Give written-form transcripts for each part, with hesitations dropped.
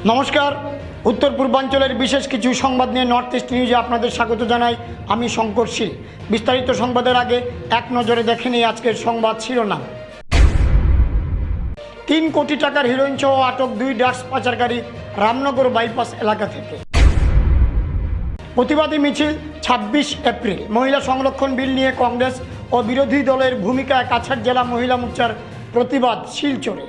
নমস্কার, উত্তর পূর্বাঞ্চলের বিশেষ কিছু সংবাদ নিয়ে নর্থ ইস্ট নিউজে আপনাদের স্বাগত জানাই। আমি শঙ্কর শীল। বিস্তারিত সংবাদের আগে এক নজরে দেখে নিই আজকের সংবাদ শিরোনাম। 3 কোটি টাকার হিরোইন সহ আটক 2 ড্রাগস পাচারকারী রামনগর বাইপাস এলাকা থেকে। প্রতিবাদী মিছিল 26 এপ্রিল। মহিলা সংরক্ষণ বিল নিয়ে কংগ্রেস ও বিরোধী দলের ভূমিকায় কাছাড় জেলা মহিলা মোর্চার প্রতিবাদ শিলচরে।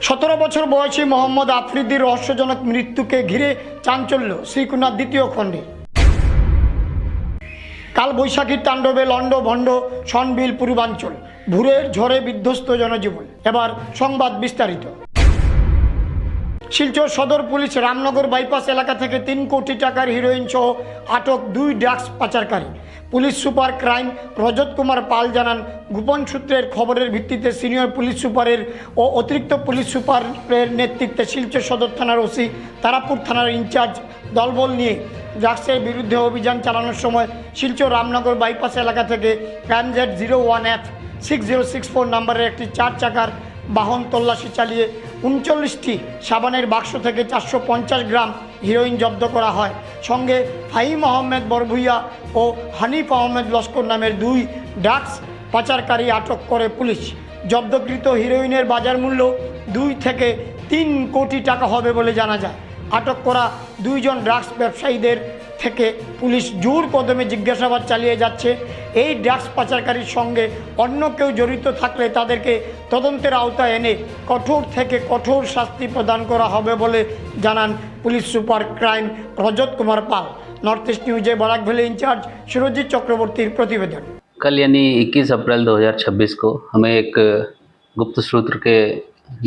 17 বছর বয়সী মোহাম্মদ আফ্রিদির রহস্যজনক মৃত্যুকে ঘিরে চাঞ্চল্য শ্রীকুনার দ্বিতীয় খণ্ডে। কাল বৈশাখীর তাণ্ডবে লন্ডভন্ড সনবিল পূর্বাঞ্চল, ভোরের ঝড়ে বিধ্বস্ত জনজীবন। এবার সংবাদ বিস্তারিত। শিলচর সদর পুলিশ রামনগর বাইপাস এলাকা থেকে 3 কোটি টাকার হিরোইন সহ আটক 2 ড্রাগস পাচারকারী। পুলিশ সুপার ক্রাইম রজত কুমার পাল জানান, গোপন সূত্রের খবরের ভিত্তিতে সিনিয়র পুলিশ সুপারের ও অতিরিক্ত পুলিশ সুপারের নেতৃত্বে শিলচর সদর থানার ওসি, তারাপুর থানার ইনচার্জ দলবল নিয়ে ড্রাগসের বিরুদ্ধে অভিযান চালানোর সময় শিলচর রামনগর বাইপাস এলাকা থেকে MZ01F6064 নম্বরের একটি 4 চাকার বাহন তল্লাশি চালিয়ে 39টি সাবানের বাক্স থেকে 450 গ্রাম হিরোইন জব্দ করা হয়। সঙ্গে ফাহিম আহমেদ বরভুইয়া ও হানিফ আহমেদ লস্কর নামের 2 ড্রাগস পাচারকারী আটক করে পুলিশ। জব্দকৃত হিরোইনের বাজার মূল্য 2 থেকে 3 কোটি টাকা হবে বলে জানা যায়। আটক করা 2 জন ড্রাগস ব্যবসায়ীদের থেকে পুলিশ জোর কদমে জিজ্ঞাসাবাদ চালিয়ে যাচ্ছে। এই ড্রাগস পাচারকারীর সঙ্গে অন্য কেউ জড়িত থাকলে তাদেরকে তদন্তের আওতায় এনে কঠোর থেকে কঠোর শাস্তি প্রদান করা হবে বলে জানান পুলিশ সুপার ক্রাইম রজত Kumar Pal. North east news Barack भैली इंचार्ज सुरजीत चक्रवर्ती प्रतिवेदन। कल यानी 21 अप्रैल 2026 को हमें एक गुप्त सूत्र के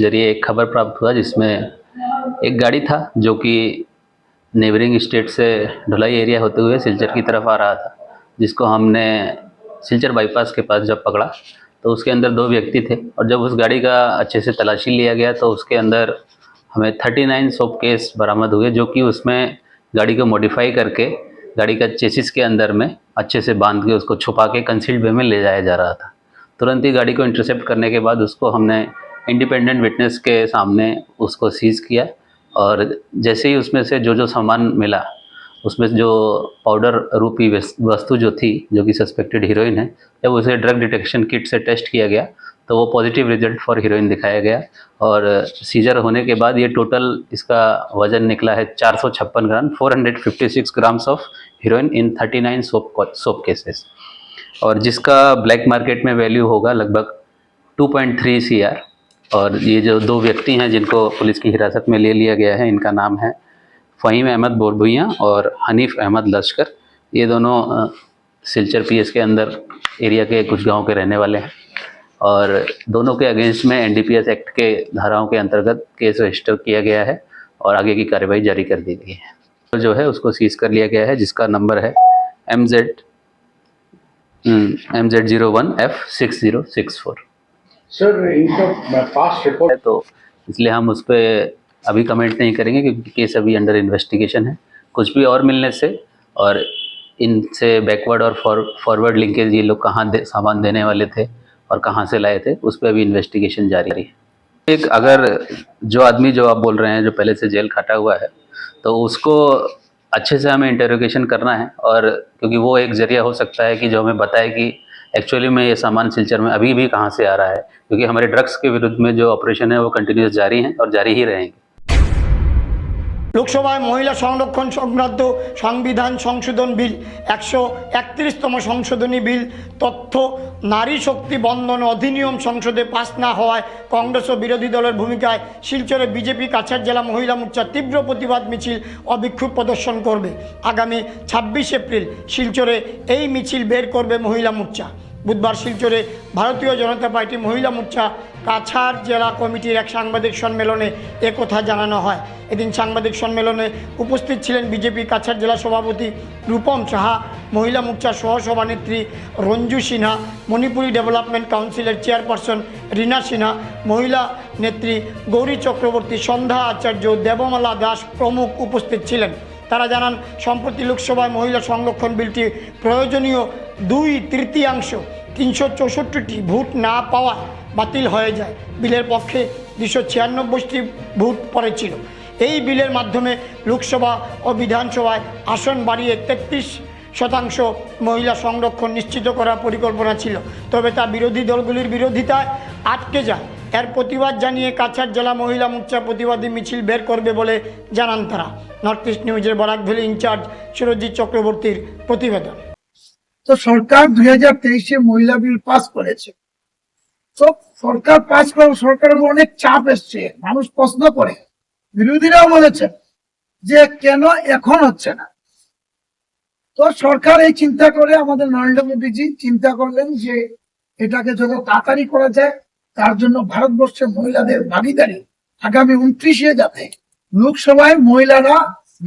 जरिए एक खबर प्राप्त हुआ जिसमें एक गाड़ी था जो कि नेबरिंग स्टेट से ढुलाई एरिया होते हुए सिलचर की तरफ आ रहा था, जिसको हमने सिलचर बाईपास के पास जब पकड़ा तो उसके अंदर 2 व्यक्ति थे। और जब उस गाड़ी का अच्छे से तलाशी लिया गया तो उसके अंदर हमें 39 सोप केस बरामद हुए, जो कि उसमें गाड़ी को मॉडिफाई करके गाड़ी का चेसिस के अंदर में अच्छे से बांध के उसको छुपा के कंसील्ड वे में ले जाया जा रहा था। तुरंत ही गाड़ी को इंटरसेप्ट करने के बाद उसको हमने इंडिपेंडेंट विटनेस के सामने उसको सीज़ किया। और जैसे ही उसमें से जो सामान मिला, उसमें जो पाउडर रूपी वस्तु जो थी, जो कि सस्पेक्टेड हीरोइन है, जब उसे ड्रग डिटेक्शन किट से टेस्ट किया गया तो वो पॉजिटिव रिजल्ट फॉर हीरोइन दिखाया गया। और सीजर होने के बाद ये टोटल इसका वज़न निकला है 456 ग्राम, 456 grams of heroine in 39 soap cases. और जिसका ब्लैक मार्केट में वैल्यू होगा लगभग 2.3 CR। और ये जो 2 व्यक्ति हैं जिनको पुलिस की हिरासत में ले लिया गया है, इनका नाम है फ़हीम अहमद बोरभुइया और हनीफ अहमद लश्कर। ये दोनों सिलचर PS के अंदर एरिया के कुछ गांव के रहने वाले हैं। और दोनों के अगेंस्ट में NDPS एक्ट के धाराओं के अंतर्गत केस रजिस्टर किया गया है और आगे की कार्रवाई जारी कर दी गई है। तो जो है उसको सीज कर लिया गया है, जिसका नंबर है MZ01F6064। सर, इनका पास्ट रिपोर्ट है तो इसलिए हम उस पर अभी कमेंट नहीं करेंगे क्योंकि केस अभी अंडर इन्वेस्टिगेशन है। कुछ भी और मिलने से और इनसे बैकवर्ड और फॉरवर्ड लिंकेज, ये लोग कहाँ सामान देने वाले थे और कहाँ से लाए थे, उस पर अभी इन्वेस्टिगेशन जारी है। एक अगर जो आदमी जो आप बोल रहे हैं जो पहले से जेल खाटा हुआ है, तो उसको अच्छे से हमें इंटरोगेशन करना है। और क्योंकि वो एक जरिया हो सकता है कि जो हमें बताए कि एक्चुअली में ये सामान सिलचर में अभी भी कहाँ से आ रहा है, क्योंकि हमारे ड्रग्स के विरुद्ध में जो ऑपरेशन है वो कंटिन्यूस जारी हैं और जारी ही रहेंगे। লোকসভায় মহিলা সংরক্ষণ সংক্রান্ত সংবিধান সংশোধন বিল 131তম সংশোধনী বিল তথ্য নারী শক্তি বন্ধন অধিনিয়ম সংসদে পাস না হওয়ায় কংগ্রেস ও বিরোধী দলের ভূমিকায় শিলচরে বিজেপি কাছাড় জেলা মহিলা মোর্চা তীব্র প্রতিবাদ মিছিল ও বিক্ষোভ প্রদর্শন করবে। আগামী 26 এপ্রিল শিলচরে এই মিছিল বের করবে মহিলা মোর্চা। বুধবার শিলচরে ভারতীয় জনতা পার্টি মহিলা মোর্চা কাছাড় জেলা কমিটির এক সাংবাদিক সম্মেলনে একথা জানানো হয়। এদিন সাংবাদিক সম্মেলনে উপস্থিত ছিলেন বিজেপি কাছাড় জেলা সভাপতি রূপম সাহা, মহিলা মোর্চার সহসভানেত্রী রঞ্জু সিনহা, মণিপুরি ডেভেলপমেন্ট কাউন্সিলের চেয়ারপারসন রীনা সিনহা, মহিলা নেত্রী গৌরী চক্রবর্তী, সন্ধ্যা আচার্য, দেবমালা দাস প্রমুখ উপস্থিত ছিলেন। তারা জানান, সম্প্রতি লোকসভায় মহিলা সংরক্ষণ বিলটি প্রয়োজনীয় 2/3 364টি ভোট না পাওয়া বাতিল হয়ে যায়। বিলের পক্ষে 296টি ভোট পড়েছিল। এই বিলের মাধ্যমে লোকসভা ও বিধানসভায় আসন বাড়িয়ে 33% মহিলা সংরক্ষণ নিশ্চিত করার পরিকল্পনা ছিল, তবে তা বিরোধী দলগুলির বিরোধিতায় আটকে যায়। এর প্রতিবাদ জানিয়ে কাছাড় জেলা মহিলা মোর্চা প্রতিবাদী মিছিল বের করবে বলে জানান তারা। নর্থ ইস্ট নিউজের বরাক ভ্যালি ইনচার্জ সুরজিৎ চক্রবর্তীর প্রতিবেদন। তো সরকার 2023-এ মহিলা বিল পাস করেছে। তো সরকার পাস করার সরকারের অনেক চাপ এসছে, মানুষ প্রশ্ন করে, বিরোধীরাও বলেছেন যে কেন এখন হচ্ছে না। তো সরকার এই চিন্তা করে, আমাদের নরেন্দ্র মোদীজি চিন্তা করলেন যে এটাকে যত তাড়াতাড়ি করা যায়, তার জন্য ভারতবর্ষের মহিলাদের ভাগিদারি আগামী 29-এ যাতে লোকসভায় মহিলারা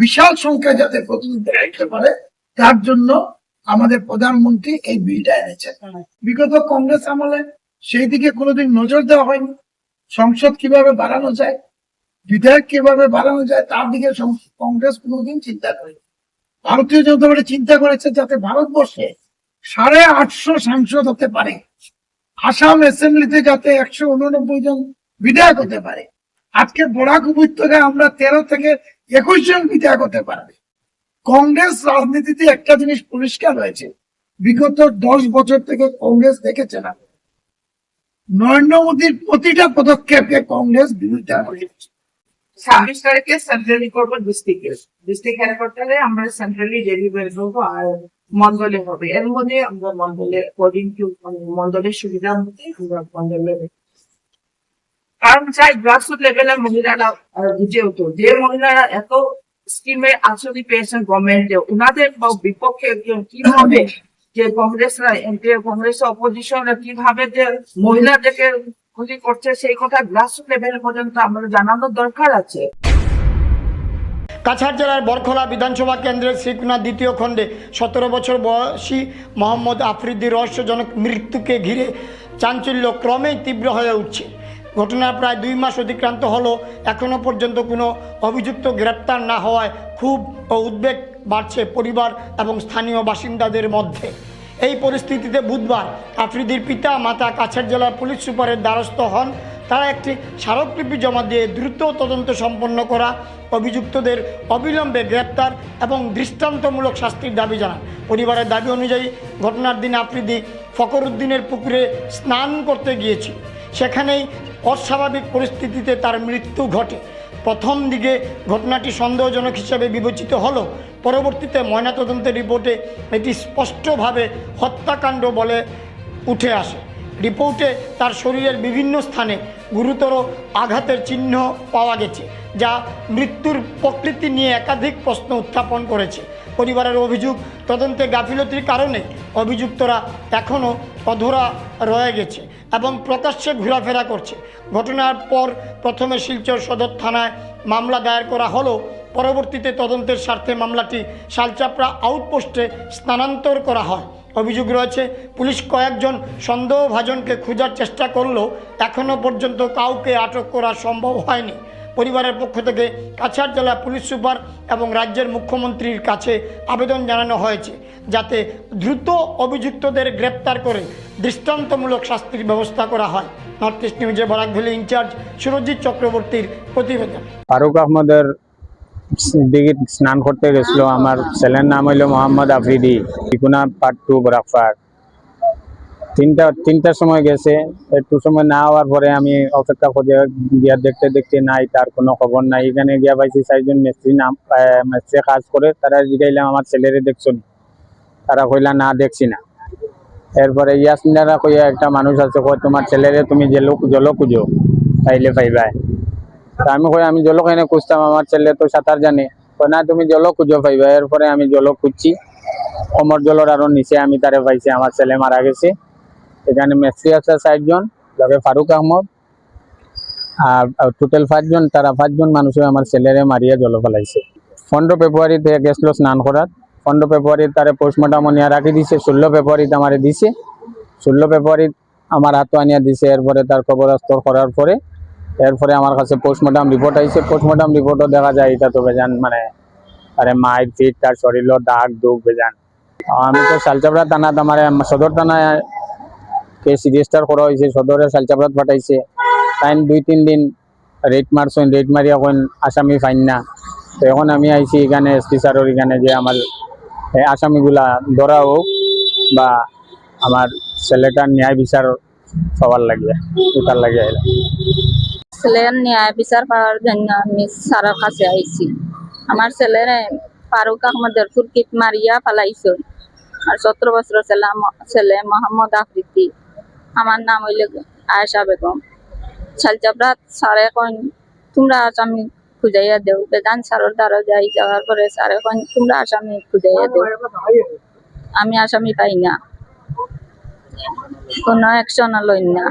বিশাল সংখ্যা যাতে প্রতিনিধিত্ব করতে পারে, তার জন্য আমাদের প্রধানমন্ত্রী এই বিলটা এনেছেন। বিগত কংগ্রেস আমলে সেই দিকে কোনোদিন নজর দেওয়া হয়নি। সংসদ কিভাবে বাড়ানো যায়, বিধায়ক কিভাবে বাড়ানো যায়, তার দিকে কংগ্রেস কোনোদিন চিন্তা করেনি। ভারতীয় জনতা পার্টি চিন্তা করেছে যাতে ভারতবর্ষে 850 সাংসদ হতে পারে, আসাম অ্যাসেম্বলিতে যাতে 189 জন বিধায়ক হতে পারে। আজকে বরাক উপত্যকায় আমরা 13 থেকে 21 জন বিধায়ক হতে পারবে। কংগ্রেস রাজনীতিতে একটা জিনিস পরিষ্কার হয়েছে, বিগত 10 বছর থেকে কংগ্রেস দেখেছে না, নরেন্দ্র মোদীর প্রতিটা পদক্ষেপকে কংগ্রেস বিরোধিতা করেছে। 26 তারিখে সেন্ট্রালি করবো ডিস্ট্রিক্ট হেডকোয়ার্টারে আমরা সেন্ট্রালি ডেলিভারি করবো, আর মন্ডলে হবে। এর মধ্যে আমরা মন্ডলে অ্যাকর্ডিং টু মন্ডলের সুবিধা মধ্যে আমরা মন্ডলে, কারণ চাই গ্রাসরুট লেভেলের মহিলারা বুঝে হতো যে মহিলারা এত স্কিমে আসলে পেয়েছেন গভর্নমেন্টে, ওনাদের বিপক্ষে কিভাবে যে কংগ্রেস অপোজিশনরা কিভাবে যে মহিলাদেরকে ক্ষতি করছে, সেই কথা গ্রাসরুট লেভেল পর্যন্ত আমাদের জানানোর দরকার আছে। কাছাড় জেলার বরখলা বিধানসভা কেন্দ্রের শ্রীকুনা দ্বিতীয় খণ্ডে 17 বছর বয়সী মোহাম্মদ আফ্রিদির রহস্যজনক মৃত্যুকে ঘিরে চাঞ্চল্য ক্রমেই তীব্র হয়ে উঠছে। ঘটনার প্রায় 2 মাস অতিক্রান্ত হলো, এখনও পর্যন্ত কোনো অভিযুক্ত গ্রেপ্তার না হওয়ায় ক্ষোভ ও উদ্বেগ বাড়ছে পরিবার এবং স্থানীয় বাসিন্দাদের মধ্যে। এই পরিস্থিতিতে বুধবার আফ্রিদির পিতা মাতা কাছাড় জেলার পুলিশ সুপারের দ্বারস্থ হন। তারা একটি স্মারকলিপি জমা দিয়ে দ্রুত তদন্ত সম্পন্ন করা, অভিযুক্তদের অবিলম্বে গ্রেপ্তার এবং দৃষ্টান্তমূলক শাস্তির দাবি জানান। পরিবারের দাবি অনুযায়ী ঘটনার দিন আফ্রিদি ফকরউদ্দিনের পুকুরে স্নান করতে গিয়েছিল, সেখানেই অস্বাভাবিক পরিস্থিতিতে তার মৃত্যু ঘটে। প্রথম দিকে ঘটনাটি সন্দেহজনক হিসেবে বিবেচিত হলো, পরবর্তীতে ময়নাতদন্তের রিপোর্টে এটি স্পষ্টভাবে হত্যাকাণ্ড বলে উঠে আসে। রিপোর্টে তার শরীরের বিভিন্ন স্থানে গুরুতর আঘাতের চিহ্ন পাওয়া গেছে, যা মৃত্যুর প্রকৃতি নিয়ে একাধিক প্রশ্ন উত্থাপন করেছে। পরিবারের অভিযোগ, তদন্তে গাফিলতির কারণে অভিযুক্তরা এখনও অধরা রয়ে গেছে এবং প্রকাশ্যে ঘোরাফেরা করছে। ঘটনার পর প্রথমে শিলচর সদর থানায় মামলা দায়ের করা হলো, পরবর্তীতে তদন্তের স্বার্থে মামলাটি শালচাপড়া আউটপোস্টে স্থানান্তর করা হয়। অভিযোগ রয়েছে, পুলিশ কয়েকজন সন্দেহভাজনকে খোঁজার চেষ্টা করলেও এখনও পর্যন্ত কাউকে আটক করা সম্ভব হয়নি। পরিবারের পক্ষ থেকে কাছাড় জেলা পুলিশ সুপার এবং রাজ্যের মুখ্যমন্ত্রীর কাছে আবেদন জানানো হয়েছে যাতে দ্রুত অভিযুক্তদের গ্রেপ্তার করে দৃষ্টান্তমূলক শাস্তির ব্যবস্থা করা হয়। নর্থ ইস্ট নিউজের বরাক ভ্যালি ইনচার্জ সুরজিৎ চক্রবর্তীর প্রতিবেদন। ফারুক আহমদের দিকে স্নান করতে গেছিল, আমার ছেলের নাম হইল মোহাম্মদ আফ্রিদি, ত্রিকুণা পার্ট 2 বরাকপাড়। তিনটার সময় গেছে, একটু সময় না হওয়ার পরে আমি অপেক্ষা করে গিয়া দেখতে দেখতে নাই, তার কোনো খবর নাই। এখানে গিয়া পাইছি 4 জন মিস্ত্রি কাজ করে, তারা জিগাইলাম আমার ছেলেরে দেখছো নি, তারা কইলা না দেখছি না। এরপরে ইয়াসমিনারা কইয়া একটা মানুষ আছে, কয় তোমার ছেলেরে তুমি জল খুঁজো পাইলে পাইবা। আমি কই আমি জল কেন খুঁজতাম, আমার ছেলে তো সাঁতার জানে। না তুমি জল খুঁজো পাইবা। এরপরে আমি জল খুঁজছি, কোমর জলের আরো নিচে আমি তারে পাইছি, আমার ছেলে মারা গেছে। এখানে মিস্ত্রি আছে 4 জন, লগে ফারুক আহমদ, আর টোটাল 5 জন। তারা 5 জন মানুষে আমার ছেলেরে মারিয়া জল ফেলাইছে। 15 ফেব্রুয়ারিতে গেছিল স্নান করার। 15 ফেব্রুয়ারি তারে পোস্টমর্টম আনিয়া রাখি দিছে, 16 ফেব্রুয়ারিতে আমারে দিছে। 16 ফেব্রুয়ারি আমার হাতও আনিয়া দিছে। এরপরে তার কবরস্থল করার পরে এরপরে আমার কাছে পোস্টমর্টম রিপোর্ট আইছে। পোস্টমর্টম রিপোর্টও দেখা যায় এটা তো বেজান, মানে আরে মায়ের ফিট, তার শরীরের দাগ দুগ বেজান। আমি তো শালচাপড়া থানাত, আমার সদর থানায় কেস রেজিস্টার করা হয়েছে, সদরে শালচাপড়াত পাঠাইছে। তাই 2-3 দিন রেট মারছেন, রেট মারি এখন আসামি ফাইন না। তো এখন আমি আইছি এখানে এসপি স্যারের এখানে যে আমার আসামিগুলা ধরা হোক বা আমার ছেলেটার ন্যায় বিচার পাওয়ার লাগে, ওটার লাগে আইলাম। ছেলের ন্যায় বিচার পাওয়ার জন্য আমি স্যারের কাছে আইছি। আমার ছেলের ফারুক আহমদের ফুরকিত মারিয়া ফালাইছ। আর 17 বছরের ছেলে মোহাম্মদ আফ্রিদি। আমার নাম হইল আয়েশা বেগম। শালচাপড়া স্যারে কন তোমরা আসামি খুঁজাইয়া দেও। বেদান স্যারের দ্বারা যাওয়ার পরে স্যারে কন তোমরা আসামি খুঁজাইয়া দেও। আমি আসামি পাই না, কোনো অ্যাকশন লইন না।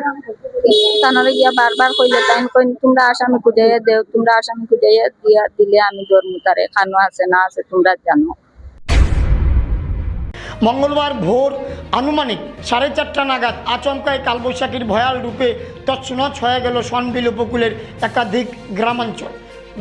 থানারে গিয়া বারবার কইলে তাই কইন তোমরা আসামি খুঁজাইয়া দেও, তোমরা আসামি খুঁজাইয়া দিলে আমি ধর্ম তারে খানো আছে না আছে তোমরা জানো। মঙ্গলবার ভোর আনুমানিক 4:30 নাগাদ আচমকায় কালবৈশাখীর ভয়াল রূপে তছনছ হয়ে গেল সনবিল উপকূলের একাধিক গ্রামাঞ্চল।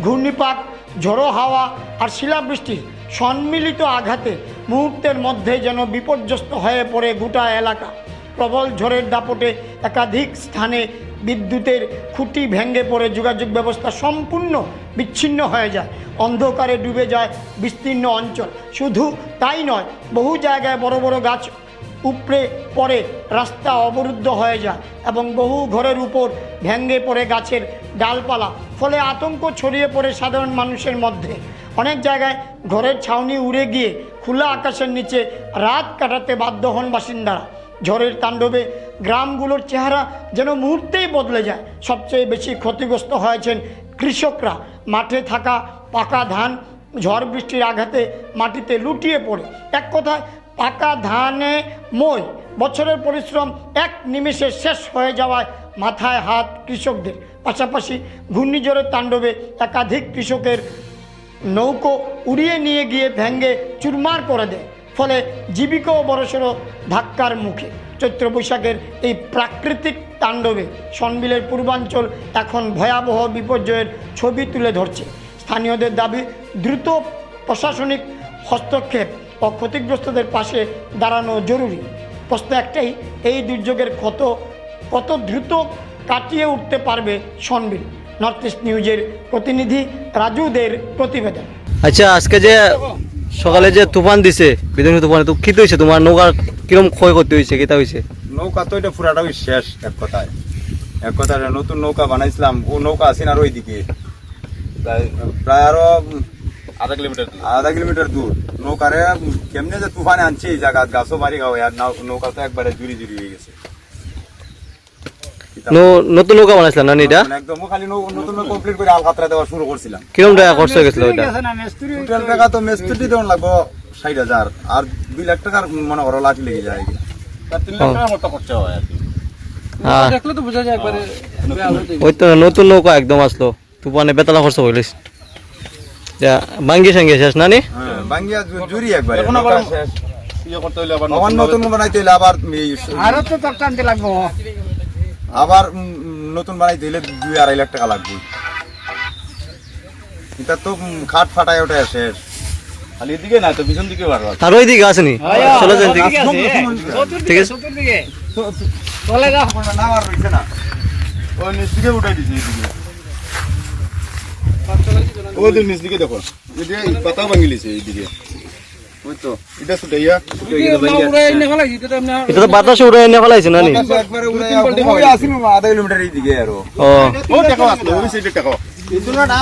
ঘূর্ণিপাক, ঝোড়ো হাওয়া আর শিলাবৃষ্টির সম্মিলিত আঘাতে মুহূর্তের মধ্যে যেন বিপর্যস্ত হয়ে পড়ে গোটা এলাকা। প্রবল ঝড়ের দাপটে একাধিক স্থানে বিদ্যুতের খুঁটি ভেঙে পড়ে যোগাযোগ ব্যবস্থা সম্পূর্ণ বিচ্ছিন্ন হয়ে যায়। অন্ধকারে ডুবে যায় বিস্তীর্ণ অঞ্চল। শুধু তাই নয়, বহু জায়গায় বড় বড় গাছ উপড়ে পড়ে রাস্তা অবরুদ্ধ হয়ে যায় এবং বহু ঘরের উপর ভেঙে পড়ে গাছের ডালপালা। ফলে আতঙ্ক ছড়িয়ে পড়ে সাধারণ মানুষের মধ্যে। অনেক জায়গায় ঘরের ছাউনি উড়ে গিয়ে খোলা আকাশের নিচে রাত কাটাতে বাধ্য হন বাসিন্দারা। ঝড়ের তাণ্ডবে গ্রামগুলোর চেহারা যেন মুহূর্তেই বদলে যায়। সবচেয়ে বেশি ক্ষতিগ্রস্ত হয়েছেন কৃষকরা। মাঠে থাকা পাকা ধান ঝড় বৃষ্টির আঘাতে মাটিতে লুটিয়ে পড়ে। এক কথায় পাকা ধানে মই। বছরের পরিশ্রম এক নিমেষে শেষ হয়ে যাওয়ায় মাথায় হাত কৃষকদের। পাশাপাশি ঘূর্ণিঝড়ের তাণ্ডবে একাধিক কৃষকের নৌকো উড়িয়ে নিয়ে গিয়ে ভেঙে চুরমার করে দেয়। ফলে জীবিকাও বড়সড় ধাক্কার মুখে। চৈত্র বৈশাখের এই প্রাকৃতিক তাণ্ডবে সনবিলের পূর্বাঞ্চল এখন ভয়াবহ বিপর্যয়ের ছবি তুলে ধরছে। স্থানীয়দের দাবি দ্রুত প্রশাসনিক হস্তক্ষেপ ও ক্ষতিগ্রস্তদের পাশে দাঁড়ানো জরুরি। প্রশ্ন একটাই, এই দুর্যোগের কত দ্রুত কাটিয়ে উঠতে পারবে সনবিল? নর্থ ইস্ট নিউজের প্রতিনিধি রাজুদের প্রতিবেদন। আচ্ছা, আজকে যে সকালে যে তুফান দিছে, বিধ্বংসী তুফান, তো কি হয়েছে? তোমার নৌকার কিরকম ক্ষয়ক্ষতি হয়েছে, কিতা হয়েছে? নৌকা তো এটা পুরাটাই শেষ। এক কথায় নতুন নৌকা বানাইছিলাম, ও নৌকা আছে না ওইদিকে প্রায় আরো আধা কিলোমিটার দূর। নৌকারে কেমনে যে তুফানে আনছে এই জায়গা গাছও বাড়ি খাওয়া, আর নৌকা তো একবারে জুড়ি হয়ে গেছে। নতুন নৌকা বানাইছিলাম না এটা? একদম খালি নতুন কমপ্লিট করে আলকাতরা দেওয়া শুরু করছিলাম। কিরকম টাকা খরচ হয়ে গেছিল এটা? টোটাল টাকা তো মেস্তুরি দেওয়া লাগবো 60,000, আর 2 লাখ টাকার মনে করো লাঠি লেগে যায়, 3 লাখ টাকার মতো খরচা হয় আর কি। দেখলে তো বোঝা যায় একবারে ওই তো নতুন নৌকা একদম আসলো, তুফানে বেতলা খরচ হইলিস। বাঙ্গি সাঙ্গি শেষ না নি? বাঙ্গিয়া জুরি একবারে এখন আবার ইয়ে করতে হইলে আবার নতুন বানাইতে হইলে আবার আরো তো টানতে লাগবো। আবার নতুন বানাইতে হইলে 2-2.5 লাখ টাকা লাগবে। এটা তো খাট ফাটায় ওঠে শেষ। খালি এদিকে না তো পিছন দিকে বাড়বা। আর ওই দিকে আসেনি, চলে যান দিকে। ঠিক আছে, চতুর্দিকে চলে যা না আর রইছে না। ওই নিচ দিকে উঠাই দিছে এদিকে। ওই দিকে নিচ দিকে দেখো, এদিকে পাতা ভাঙিলিছে এইদিকে। ওই তো এটা সুটাইয়া এটা তো বাতাসে উড়ে এনে ফেলাইছে না নি? একবারে উড়াই ওই আসিল আধা কিলোমিটার এইদিকে আর ও দেখো আসলো ওই সাইডে দেখো কিন্তু না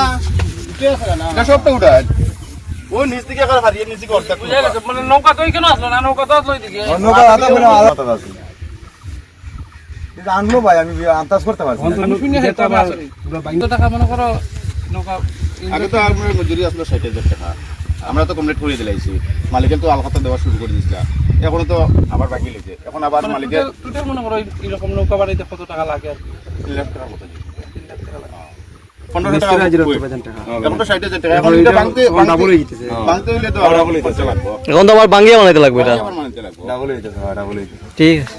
এটা সবটা উঠায়। ও নিচ দিকে করে হারিয়ে নিচ দিকে করতে মানে নৌকা তো কেন আসলো না? নৌকা তো আসলো এইদিকে, নৌকা আধা করে আধা আছে। এটা আনলো ভাই, আমি আন্দাজ করতে পারছি না। আমি শুনে হেতা আসলে 22 টাকা মনে করো নৌকা। আগে তো আর মজুরি আসলো 60,000 টাকা, আমরা তো কমপ্লিট করে দিলাইছি। মালিকের তো আলখাতা দেওয়া শুরু করে দিয়েছিল, এখন তো আবার বাকি লেগেছে। এখন আবার মালিকের টোটাল মনে করো এরকম নৌকা বানাইতে কত টাকা লাগে? আর 3 লাখ টাকা মতো। 15 টাকা এখন তো 60,000 টাকা। এখন এটা বাংতে ডাবল হয়ে যেতেছে, বাংতে হইলে তো ডাবল হইতেছে লাগবে। এখন তো আবার বাঙ্গিয়া বানাইতে লাগবে এটা, ডাবল হইতেছে, ডাবল হইতেছে। ঠিক আছে।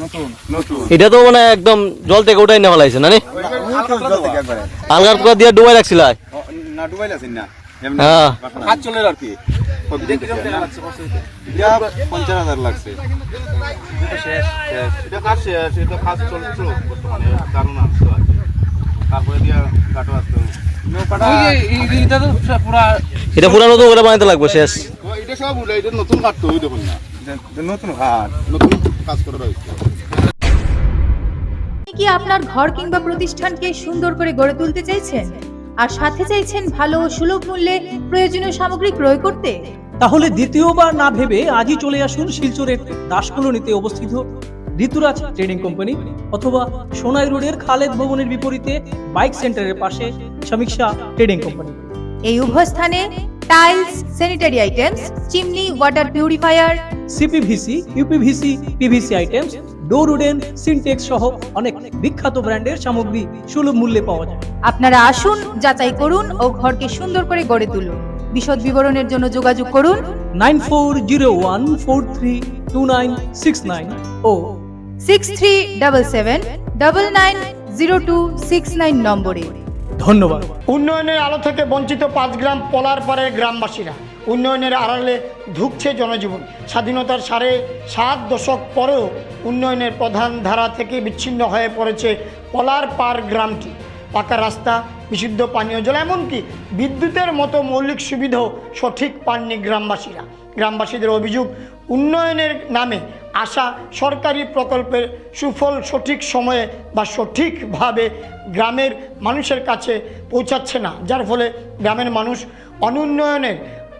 নতুন এটা তো মানে একদম জল থেকে উঠাই না ফেলাইছে না নি? আলগার করে দিয়ে ডুবাই রাখছিল না, ডুবাইল আছেন না? হ্যাঁ, হাত চলে আর কি 50,000 লাগছে। এটা কাজ শেষ, এটা কাজ চলছে বর্তমানে, কারণ আছে আর কি। তারপরে দিয়া কাটো আসতো নৌকাটা এটা পুরানো তো করে বানাইতে লাগবে শেষ। এটা সব উঠে এটা নতুন কাটতো ওই দেখুন না নতুন ঘাট নতুন কাজ করে রয়েছে। আপনি কি আপনার ঘর কিংবা প্রতিষ্ঠানকে সুন্দর করে গড়ে তুলতে চাইছেন আর সাথে চাইছেন ভালো ও সুলভ মূল্যে প্রয়োজনীয় সামগ্রী ক্রয় করতে? তাহলে দ্বিতীয়বার না ভেবে আজই চলে আসুন শিলচরের দাসকলোনিতে অবস্থিত ঋতুরাজ ট্রেডিং কোম্পানি অথবা সোনাই রোডের খালেদ ভবনের বিপরীতে বাইক সেন্টারের পাশে সমীক্ষা ট্রেডিং কোম্পানি। এই উভয় স্থানে tiles, sanitary items, chimney, water purifier, CPVC, uPVC, PVC items, ডোর উডেন, সিনটেক্স সহ অনেক বিখ্যাত ব্র্যান্ডের সামগ্রী সুলভ মূল্যে পাওয়া যায়। আপনারা আসুন, যাচাই করুন ও ঘরকে সুন্দর করে গড়ে তুলুন। বিশদ বিবরণের জন্য যোগাযোগ করুন 9401432969 ও 6377990269 নম্বরে। ধন্যবাদ। উন্নয়নের আলো থেকে বঞ্চিত 5 গ্রাম পলারপাড়ের গ্রামবাসীরা। উন্নয়নের আড়ালে ধুঁকছে জনজীবন। স্বাধীনতার 7.5 দশক পরেও উন্নয়নের প্রধান ধারা থেকে বিচ্ছিন্ন হয়ে পড়েছে পলারপাড় গ্রামটি। পাকা রাস্তা, বিশুদ্ধ পানীয় জল, এমনকি বিদ্যুতের মতো মৌলিক সুবিধাও সঠিক পাননি গ্রামবাসীরা। গ্রামবাসীদের অভিযোগ, উন্নয়নের নামে আসা সরকারি প্রকল্পের সুফল সঠিক সময়ে বা সঠিকভাবে গ্রামের মানুষের কাছে পৌঁছাচ্ছে না, যার ফলে গ্রামের মানুষ অনুন্নয়নের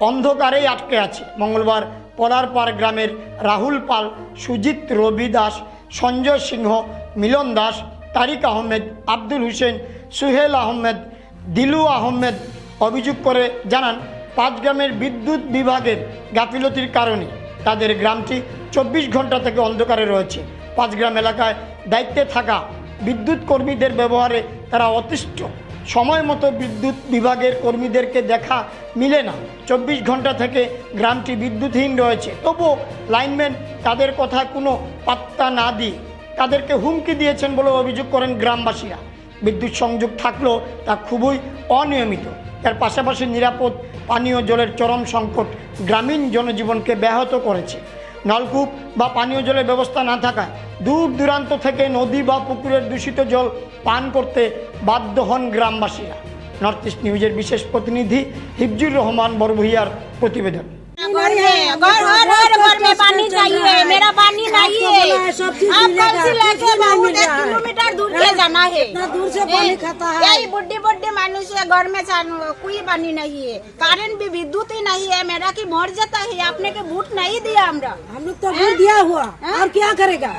অন্ধকারেই আটকে আছে। মঙ্গলবার পলারপাড় গ্রামের রাহুল পাল, সুজিত রবি দাস, সঞ্জয় সিংহ, মিলন দাস, তারিক আহমেদ, আব্দুল হোসেন, সুহেল আহমেদ, দিলু আহমেদ অভিযোগ করে জানান, 5 গ্রামের বিদ্যুৎ বিভাগের গাফিলতির কারণে তাদের গ্রামটি 24 ঘন্টা থেকে অন্ধকারে রয়েছে। 5 গ্রাম এলাকায় দায়িত্বে থাকা বিদ্যুৎ কর্মীদের ব্যবহারে তারা অতিষ্ঠ। সময় মতো বিদ্যুৎ বিভাগের কর্মীদেরকে দেখা মিলে না। 24 ঘন্টা থেকে গ্রামটি বিদ্যুৎহীন রয়েছে। তবুও লাইনম্যান তাদের কথা কোনো পাত্তা না দিয়ে তাদেরকে হুমকি দিয়েছেন বলে অভিযোগ করেন গ্রামবাসীরা। বিদ্যুৎ সংযোগ থাকলেও তা খুবই অনিয়মিত। এর পাশাপাশি নিরাপদ পানীয় জলের চরম সংকট গ্রামীণ জনজীবনকে ব্যাহত করেছে। নলকূপ বা পানীয় জলের ব্যবস্থা না থাকায় দূর দূরান্ত থেকে নদী বা পুকুরের দূষিত জল পান করতে বাধ্য হন গ্রামবাসীরা। নর্থ ইস্ট নিউজের বিশেষ প্রতিনিধি হিফজুর রহমান বরভূইয়ার প্রতিবেদন। घर में पानी चाहिए, मेरा पानी नहीं है। आप कल से लेके बहुत 1 किलोमीटर दूर के जाना है, दूर से पानी खाता है। यही बुढ़ी बुढ़ी मानुष है, घर में कोई पानी नहीं है, करेंट भी विद्युत ही नहीं है। मेरा की मर जाता है, आपने के वोट नहीं दिया। हम लोग तो वोट दिया हुआ, और क्या करेगा?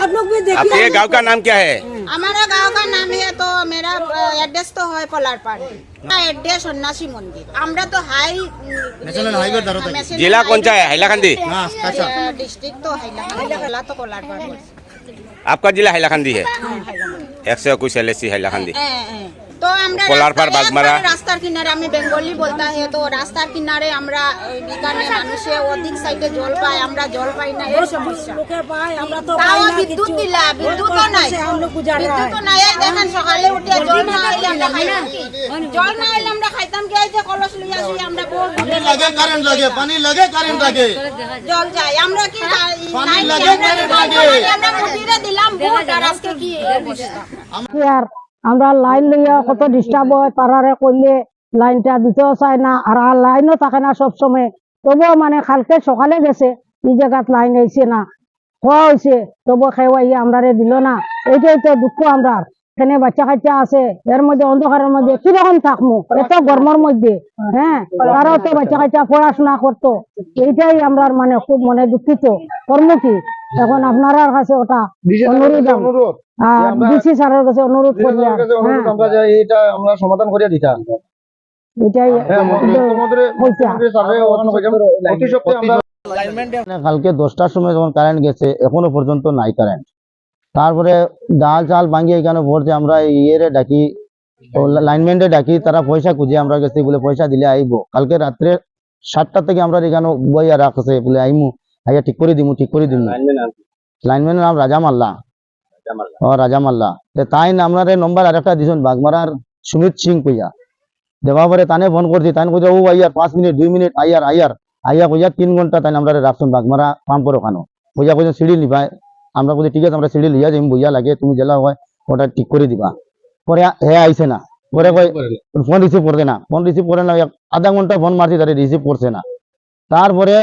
आप लोग भी देखिए। आपके गांव का नाम क्या है? हमारा गांव का नाम है, तो मेरा एड्रेस तो है पलारपाड़, एड्रेस सन्यासी मंदिर। আমরা তো হাই ন্যাশনাল হাইওয়ে ধরো। जिला कौन सा है? हैलाकंदी। डिस्ट्रिक्ट तो हैला तो कोलारपाड़। आपका जिला हैलाकंदी है। 121 LSC हैलाकंदी। তো আমরা কোলারপাড়, বাগমারা। রাস্তার কিনারে, আমি বেঙ্গলি বলতে হয়, তো রাস্তার কিনারে আমরা এখানে মানুষে অধিক সাইডে জল পায়, আমরা জল পাই না, এই সমস্যা। তাও বিদ্যুৎ দিলা, বিদ্যুৎও নাই, বিদ্যুৎও নাই। এই দেখেন সকালে উঠে জল না আইলে আমরা খাইতাম কি? জল না আইলে আমরা খাইতাম কি? এই যে কলস লইয়া আসি আমরা, পানি লাগে, কারেন্ট লাগে, পানি লাগে, কারেন্ট লাগে, জল যায়, আমরা কি পানি লাগে, কারেন্ট লাগে। আমরা মুটিরে দিলাম ভোট, আর আজকে কি অবস্থা? আমরা লাইন লইয়া কত ডিস্টার্ব হয়, তারারে করলে লাইনটা দিতেও চায় না, আর লাইনও থাকে না সব সময়। তবুও মানে কালকে সকালে গেছে, এই জায়গাত লাইন আইছে না, খাওয়া হয়েছে, তবুও খেয়ে আমরারে দিল না। এইটাই তো দুঃখ। আমরা এখানে বাচ্চা কাচ্চা আছে, এর মধ্যে অন্ধকারের মধ্যে কিরকম থাকবো এত গরমের মধ্যে? হ্যাঁ, তারাও তো বাচ্চা কাচ্চা পড়াশোনা করতো। এইটাই আমরা মানে খুব মনে দুঃখিত। কর্ম কি এখন আপনার কাছে ওটা অনুরোধ, ডিসি স্যারের কাছে অনুরোধ করি, এটা আমরা সমাধান করিয়া দিতাম। এটাই কালকে 10টার সময় যখন কারেন্ট গেছে, এখনো পর্যন্ত নাই কারেন্ট। তারপরে ডাল চাল ভাঙিয়ে এখানে ভরতে আমরা ইয়েরে ডাকি, লাইনম্যানরে ডাকি, তারা পয়সা খুঁজে আমরা গেছি, বলে পয়সা দিলে আইব। কালকে রাত্রে 7টা থেকে আমরা এখানে বইয়া রাখছে, বলে আইমু, আইয়া ঠিক করে দিমু, ঠিক করে দিমু। লাইনম্যানের নাম রাজা মাল্লা। রাজা মাল্লা তাই আপনার নম্বর আরেকটা দিছেন, বাগমারার সুমিত সিং কইয়া দেওয়া পরে তানে ফোন করছি, তাই কইয়া ও আইয়ার 5 মিনিট 2 মিনিট আইয়া কইয়া 3 ঘন্টা তাই আমরা রাখছেন বাগমারা পাম্পর ওখানে। কইয়া কইছেন সিঁড়ি নিবাই, আমরা বলি ঠিক আছে, আমরা সিঁড়ি লিয়া যাই, বইয়া লাগে, তুমি জেলা হয় ওটা ঠিক করে দিবা। পরে হে আইছে না, পরে কই ফোন রিসিভ করতে না, ফোন রিসিভ করে না, আধা ঘন্টা ফোন মারছি তারে রিসিভ করছে না। তারপরে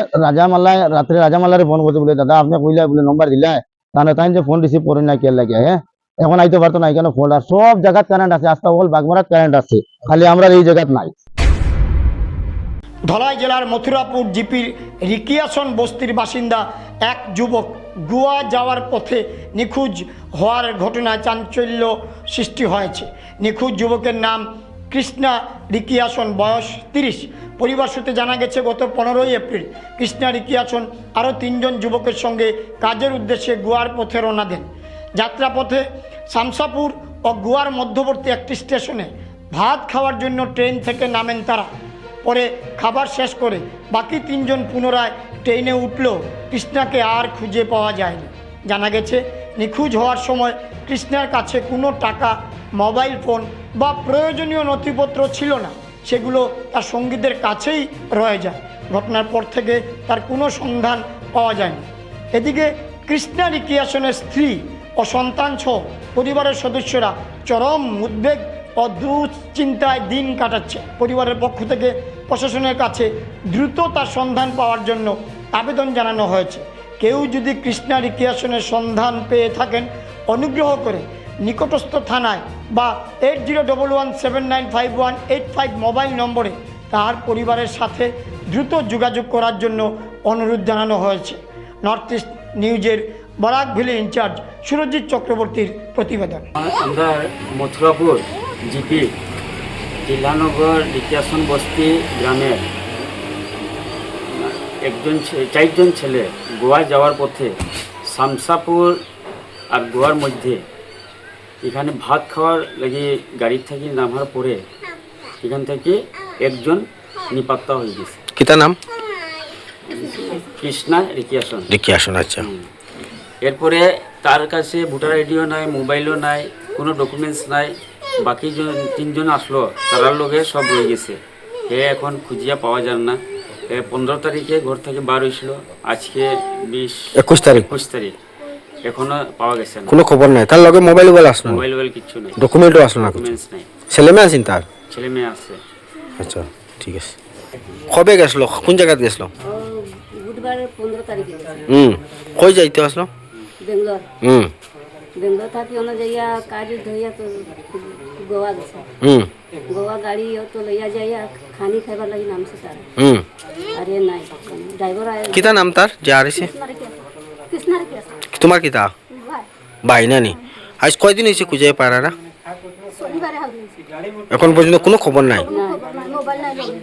রাত্রে রাজামাল্লারে ফোন করতে বলে দাদা আপনি কইলা বলে নম্বর দিলা, তাহলে তাই যে ফোন রিসিভ করেন না কে লাগে, হ্যাঁ এখন আইতে পারতো না, এখানে ফোন আর সব জায়গাত কারেন্ট আছে, আস্তা বল বাগমারাত কারেন্ট আছে, খালি আমরা এই জায়গাত নাই। ধলাই জেলার মথুরাপুর জিপির রিকিয়াসন বস্তির বাসিন্দা এক যুবক গোয়া যাওয়ার পথে নিখোঁজ হওয়ার ঘটনায় চাঞ্চল্য সৃষ্টি হয়েছে। নিখোঁজ যুবকের নাম কৃষ্ণা রিকিয়াসন, বয়স 30। পরিবার সূত্রে জানা গেছে গত 15ই এপ্রিল কৃষ্ণা রিকিয়াসন আরও 3 জন যুবকের সঙ্গে কাজের উদ্দেশ্যে গোয়ার পথে রওনা দেন। যাত্রাপথে শামসাপুর ও গোয়ার মধ্যবর্তী একটি স্টেশনে ভাত খাওয়ার জন্য ট্রেন থেকে নামেন তারা। পরে খাবার শেষ করে বাকি 3 জন পুনরায় ট্রেনে উঠলেও কৃষ্ণাকে আর খুঁজে পাওয়া যায়নি। জানা গেছে নিখোঁজ হওয়ার সময় কৃষ্ণার কাছে কোনো টাকা, মোবাইল ফোন বা প্রয়োজনীয় নথিপত্র ছিল না, সেগুলো তার সঙ্গীদের কাছেই রয়ে যায়। ঘটনার পর থেকে তার কোনো সন্ধান পাওয়া যায়নি। এদিকে কৃষ্ণা রিকিয়াসনের স্ত্রী ও সন্তান সহ পরিবারের সদস্যরা চরম উদ্বেগ ও দুশ্চিন্তায় দিন কাটাচ্ছে। পরিবারের পক্ষ থেকে প্রশাসনের কাছে দ্রুত তার সন্ধান পাওয়ার জন্য আবেদন জানানো হয়েছে। কেউ যদি কৃষ্ণা রিকিয়াসনের সন্ধান পেয়ে থাকেন অনুগ্রহ করে নিকটস্থ থানায় বা 8011795185 মোবাইল নম্বরে তার পরিবারের সাথে দ্রুত যোগাযোগ করার জন্য অনুরোধ জানানো হয়েছে। নর্থ ইস্ট নিউজের বরাক ভ্যালি ইনচার্জ সুরজিৎ চক্রবর্তীর প্রতিবেদন। আমরা মথুরাপুর জিপি জিল্লানগর রিকিয়াসন বস্তি গ্রামের 4 জন ছেলে গোয়া যাওয়ার পথে শামসাপুর আর গোয়ার মধ্যে এখানে ভাত খাওয়ার লাগে গাড়ি থেকে নামার পরে এখান থেকে একজন নিপাত্তা হয়ে গেছে। কিতা নাম? কৃষ্ণা রিকিয়াসন। রিকিয়াসন, আচ্ছা। এরপরে তার কাছে ভোটার আইডিও নাই, মোবাইলও নাই, কোনো ডকুমেন্টস নাই। বাকি 3 জন আসলো, তারার লগে সব রয়ে গেছে। এখন খুঁজিয়া পাওয়া যায় না। 15 তারিখে ঘর থেকে বার হয়েছিল, আজকে 21 তারিখ এখনো পাওয়া গেছে না, কোনো খবর নাই। তার লগে মোবাইল আসলো না, মোবাইল কিচ্ছু নাই, ডকুমেন্টও আসলো না, ডকুমেন্টস নাই। ছেলে মেয়ে আছেন তার? ছেলে মেয়ে আছে। আচ্ছা, ঠিক আছে। কবে গেছিল, কোন জায়গায় গেছিল? বুধবার 15 তারিখে কই যাইতে আসলো? বেঙ্গলোর। বেঙ্গলোর থাকি অন্য জায়গা কাজ ধইয়া তো গোয়া গেছে। গোয়া গাড়ি তো লইয়া যাইয়া খানি খাইবার লাগি নামছে তার। আরে নাই ড্রাইভার আয়। কিতা নাম তার যে আরেছে? কৃষ্ণা রিকিয়াসন। তোমার কিতা ভাই নানি? আজ কয়দিন হয়েছে খুঁজে পারা না? শনিবারে হাল এখন পর্যন্ত কোনো খবর নাই? মোবাইল নাই লগে।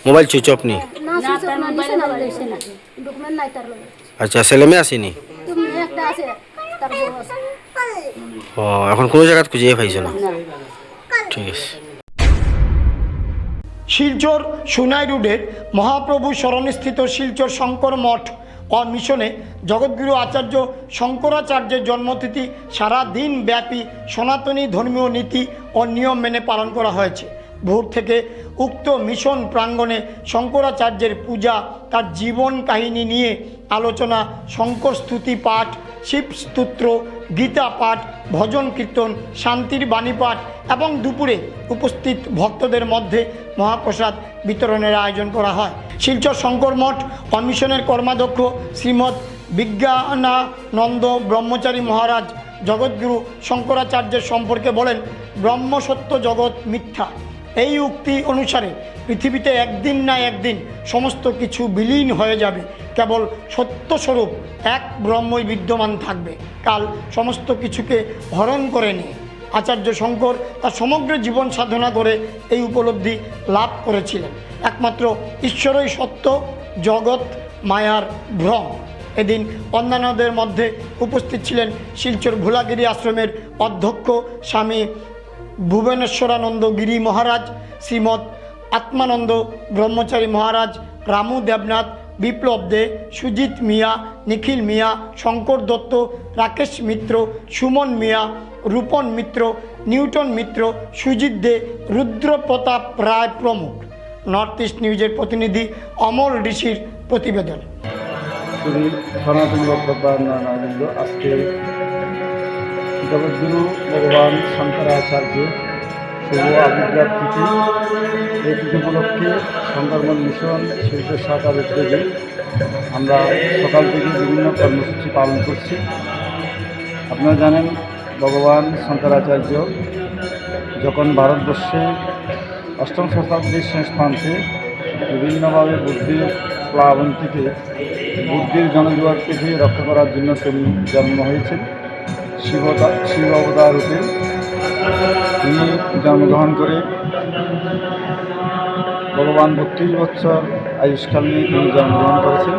মোবাইল সুইচ অফ নি? না সুইচ অফ না, নিছে না লইছে না, ডকুমেন্ট নাই তার লগে। আচ্ছা, ছেলে মেয়ে আসেনি? তুমি একটা আছে তার বউ আছে। ও, এখন কোনো জায়গা খুঁজে পাইছো না? ঠিক আছে। শিলচর সোনাই রোডের মহাপ্রভু শরণস্থিত শিলচর শঙ্কর মঠ ও মিশনে জগৎগুরু আচার্য শঙ্করাচার্যের জন্মতিথি সারা দিন ব্যাপী সনাতনী ধর্মীয় নীতি ও নিয়ম মেনে পালন করা হয়েছে। ভোর থেকে উক্ত মিশন প্রাঙ্গণে শঙ্করাচার্যের পূজা, তার জীবন কাহিনী নিয়ে আলোচনা, শঙ্কর স্তুতি পাঠ, শিব স্তোত্র, গীতা পাঠ, ভজন কীর্তন, শান্তির বাণী পাঠ এবং দুপুরে উপস্থিত ভক্তদের মধ্যে মহাপ্রসাদ বিতরণের আয়োজন করা হয়। শিলচর শঙ্কর মঠ ও মিশনের কর্মাধ্যক্ষ শ্রীমৎ বিজ্ঞানানন্দ ব্রহ্মচারী মহারাজ জগৎগুরু শঙ্করাচার্যের সম্পর্কে বলেন, ব্রহ্মসত্য জগৎ মিথ্যা। এই উক্তি অনুসারে পৃথিবীতে একদিন না একদিন সমস্ত কিছু বিলীন হয়ে যাবে, কেবল সত্যস্বরূপ এক ব্রহ্মই বিদ্যমান থাকবে। কাল সমস্ত কিছুকে হরণ করে নিয়ে আচার্য শঙ্কর তার সমগ্র জীবন সাধনা করে এই উপলব্ধি লাভ করেছিলেন। একমাত্র ঈশ্বরই সত্য, জগৎ মায়ার ভ্রম। এদিন অন্যান্যদের মধ্যে উপস্থিত ছিলেন শিলচর ভোলাগিরি আশ্রমের অধ্যক্ষ স্বামী ভুবনেশ্বরানন্দ গিরি মহারাজ, শ্রীমৎ আত্মানন্দ ব্রহ্মচারী মহারাজ, রামু দেবনাথ, বিপ্লব দে, সুজিত মিয়া, নিখিল মিয়া, শঙ্কর দত্ত, রাকেশ মিত্র, সুমন মিয়া, রূপন মিত্র, নিউটন মিত্র, সুজিত দে, রুদ্র প্রতাপ রায় প্রমুখ। নর্থ ইস্ট নিউজের প্রতিনিধি অমল ঋষির প্রতিবেদন। সনাতন ভক্তবৃন্দ, আজকে জগৎগুরু ভগবান শঙ্করাচার্য শুভ আবির্ভাব তিথি। এই তিথি উপলক্ষে সুন্দরবন মিশন শিল্পের শাখার উদ্যোগে আমরা সকাল থেকে বিভিন্ন কর্মসূচি পালন করছি। আপনারা জানেন, ভগবান শঙ্করাচার্য যখন ভারতবর্ষে অষ্টম শতাব্দীর শেষ প্রান্তে বিভিন্নভাবে বুদ্ধির প্লাবন থেকে বুদ্ধির জনজোয়ার থেকে রক্ষা করার জন্য তিনি জন্ম হয়েছেন। শিব অবতার রূপে তিনি জন্মগ্রহণ করে ভগবান 32 বছর আয়ুষ্কাল নিয়ে তিনি জন্মগ্রহণ করেছেন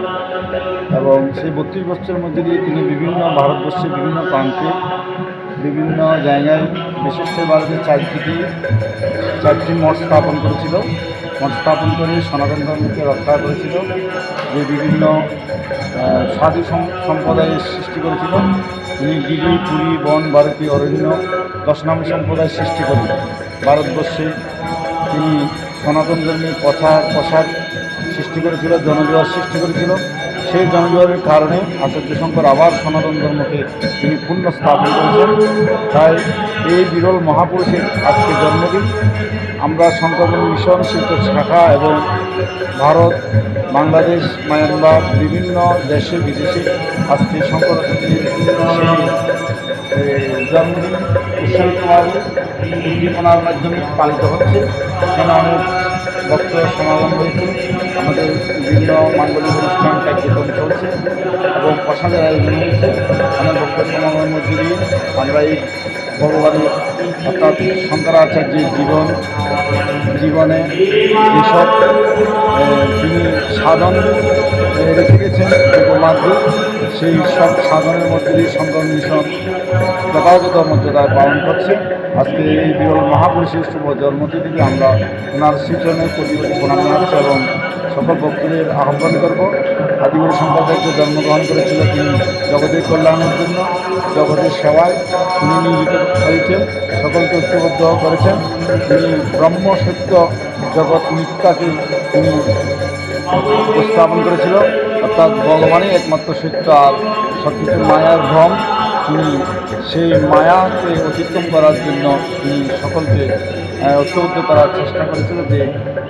এবং সেই 32 বছরের মধ্যে দিয়ে তিনি বিভিন্ন ভারতবর্ষের বিভিন্ন প্রান্তে বিভিন্ন জায়গায় বিশেষ করে ভারতের চারটি মঠ স্থাপন করেছিল। মঠ স্থাপন করে সনাতন ধর্মকে রক্ষা করেছিল, যে বিভিন্ন সাধু সম্প্রদায়ের সৃষ্টি করেছিল। তিনি গিরি, পুরী, বন, ভারতী, অরণ্য 10 নাম সম্প্রদায় সৃষ্টি করেন। ভারতবর্ষে তিনি সনাতন ধর্মের প্রসার সৃষ্টি করেছিল, জনজোয়ার সৃষ্টি করেছিল। সেই জনজোয়ারের কারণে আচার্য শঙ্কর আবার সনাতন ধর্মকে তিনি পূর্ণ স্থাপন করেছেন। তাই এই বিরল মহাপুরুষের আজকে জন্মদিন। আমরা শঙ্করবন মিশন শিল্পের শাখা এবং ভারত, বাংলাদেশ, মায়ানমার বিভিন্ন দেশে বিদেশে আজকে শঙ্করাচার্যের জন্মদিন উৎসর্গভাবে উদ্দীপনার মাধ্যমে পালিত হচ্ছে। এখানে অনেক ভক্ত সমাগম হয়েছে, আমাদের বিভিন্ন মাঙ্গলিক অনুষ্ঠান কার্যক্রম চলছে এবং প্রসাদের আয়োজন হয়েছে। অনেক ভক্ত সমাগমের মধ্যে দিয়ে আমরা এই ভগবানের অর্থাৎ শঙ্করাচার্যের জীবনে যেসব তিনি সাধন রেখে গেছেন যোগমার্গে, সেই সব সাধনের মধ্যে দিয়ে শঙ্কর মিশন যথাযথ মর্যাদায় পালন করছে। আজকে এই বিরল মহাপুরুষের শুভ জন্মতিথিতে আমরা ওনার শ্রীচরণের প্রতি প্রণাম জানাচ্ছি এবং সকল ভক্তদের আহ্বান করব। আদিগুরু সম্প্রদায়কে জন্মগ্রহণ করেছিল তিনি জগতের কল্যাণের জন্য, জগতের সেবায় তিনি নিয়োজিত হয়েছেন, সকলকে ঐক্যবদ্ধ করেছেন। তিনি ব্রহ্ম সত্য জগৎ মিথ্যাকে তিনি উপস্থাপন করেছিল, অর্থাৎ ভগবানই একমাত্র সত্য আর সবকিছু মায়ার ভ্রম। তিনি সেই মায়াকে অতিক্রম করার জন্য তিনি সকলকে ঐক্যবদ্ধ করার চেষ্টা করেছিল, যে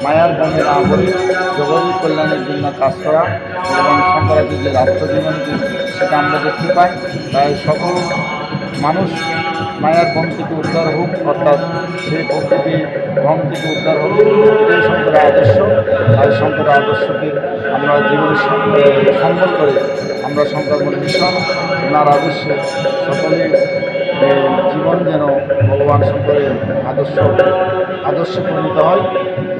মায়ার ভ্রমে না বলে জগতের কল্যাণের জন্য কাজ করা এবং শঙ্করাচার্যের আত্মজীবনী সেটা আমরা দেখতে পাই। তাই সকল মানুষ মায়ার ভ্রম থেকে উদ্ধার হোক, অর্থাৎ সেই প্রকৃতি ভ্রম থেকে উদ্ধার হোক, এটাই শঙ্করের আদর্শ। আর শঙ্করের আদর্শকে আমরা জীবনে সম্বল করে আমরা শঙ্করবন মিশন ওনার আদর্শে সকলের জীবন যেন ভগবান শঙ্করের আদর্শে পরিণত হয়,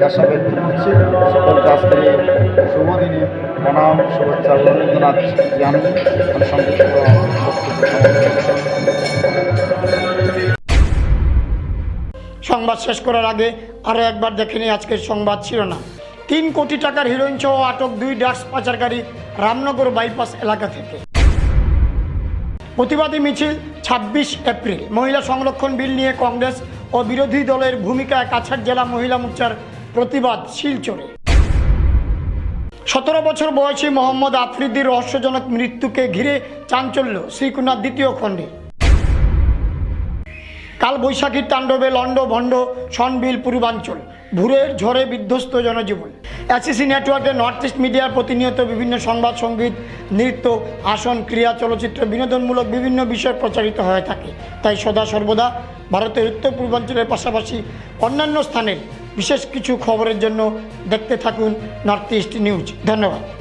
আশা ব্যক্ত করছি। সকলকে আজকের এই শুভ দিনে প্রণাম, শুভেচ্ছা, অভিনন্দন জানাই। সংবাদ শেষ করার আগে আরও একবার দেখে নিই আজকের সংবাদ শিরোনাম। 3 কোটি টাকার হিরোইন সহ আটক 2 ড্রাগস পাচারকারী রামনগর বাইপাস এলাকা থেকে। প্রতিবাদী মিছিল 26 এপ্রিল। মহিলা সংরক্ষণ বিল নিয়ে কংগ্রেস ও বিরোধী দলের ভূমিকায় কাছাড় জেলা মহিলা মোর্চার প্রতিবাদ শিলচরে। 17 বছর বয়সী মোহাম্মদ আফ্রিদির রহস্যজনক মৃত্যুকে ঘিরে চাঞ্চল্য শ্রীকুনার 2য় খণ্ডে। কাল বৈশাখীর তাণ্ডবে লণ্ডভণ্ড সনবিল পূর্বাঞ্চল, ভোরের ঝড়ে বিধ্বস্ত জনজীবন। এসিসি নেটওয়ার্কের নর্থ ইস্ট মিডিয়ার প্রতিনিয়ত বিভিন্ন সংবাদ, সঙ্গীত, নৃত্য, আসন, ক্রীড়া, চলচ্চিত্র, বিনোদনমূলক বিভিন্ন বিষয় প্রচারিত হয়ে থাকে। তাই সদা সর্বদা ভারতের উত্তর পূর্বাঞ্চলের পাশাপাশি অন্যান্য স্থানের বিশেষ কিছু খবরের জন্য দেখতে থাকুন নর্থ ইস্ট নিউজ। ধন্যবাদ।